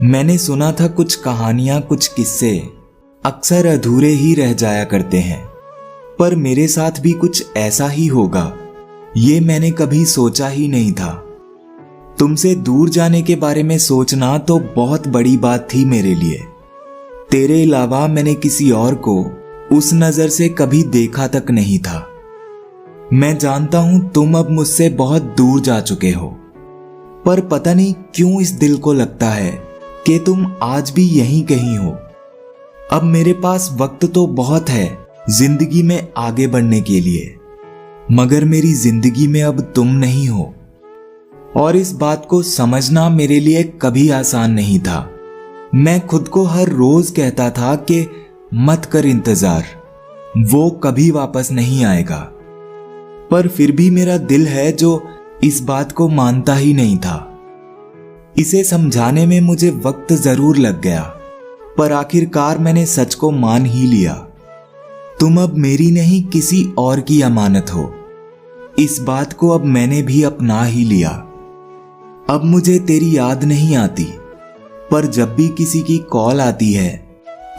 मैंने सुना था कुछ कहानियां, कुछ किस्से अक्सर अधूरे ही रह जाया करते हैं, पर मेरे साथ भी कुछ ऐसा ही होगा ये मैंने कभी सोचा ही नहीं था। तुमसे दूर जाने के बारे में सोचना तो बहुत बड़ी बात थी मेरे लिए। तेरे अलावा मैंने किसी और को उस नजर से कभी देखा तक नहीं था। मैं जानता हूं तुम अब मुझसे बहुत दूर जा चुके हो, पर पता नहीं क्यों इस दिल को लगता है कि तुम आज भी यहीं कहीं हो। अब मेरे पास वक्त तो बहुत है जिंदगी में आगे बढ़ने के लिए, मगर मेरी जिंदगी में अब तुम नहीं हो, और इस बात को समझना मेरे लिए कभी आसान नहीं था। मैं खुद को हर रोज कहता था कि मत कर इंतजार, वो कभी वापस नहीं आएगा, पर फिर भी मेरा दिल है जो इस बात को मानता ही नहीं था। इसे समझाने में मुझे वक्त जरूर लग गया, पर आखिरकार मैंने सच को मान ही लिया। तुम अब मेरी नहीं किसी और की अमानत हो, इस बात को अब मैंने भी अपना ही लिया। अब मुझे तेरी याद नहीं आती, पर जब भी किसी की कॉल आती है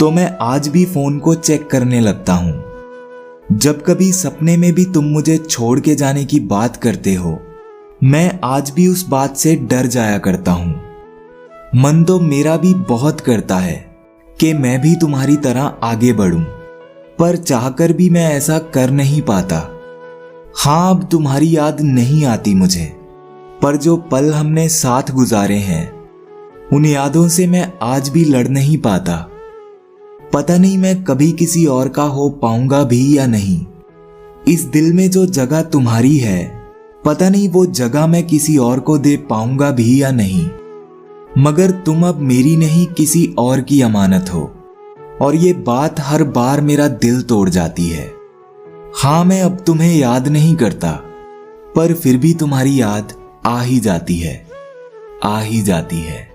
तो मैं आज भी फोन को चेक करने लगता हूं। जब कभी सपने में भी तुम मुझे छोड़ के जाने की बात करते हो, मैं आज भी उस बात से डर जाया करता हूं। मन तो मेरा भी बहुत करता है कि मैं भी तुम्हारी तरह आगे बढ़ूं, पर चाहकर भी मैं ऐसा कर नहीं पाता। हाँ, अब तुम्हारी याद नहीं आती मुझे, पर जो पल हमने साथ गुजारे हैं उन यादों से मैं आज भी लड़ नहीं पाता। पता नहीं मैं कभी किसी और का हो पाऊंगा भी या नहीं। इस दिल में जो जगह तुम्हारी है, पता नहीं वो जगह मैं किसी और को दे पाऊंगा भी या नहीं, मगर तुम अब मेरी नहीं किसी और की अमानत हो, और ये बात हर बार मेरा दिल तोड़ जाती है। हाँ, मैं अब तुम्हें याद नहीं करता, पर फिर भी तुम्हारी याद आ ही जाती है, आ ही जाती है।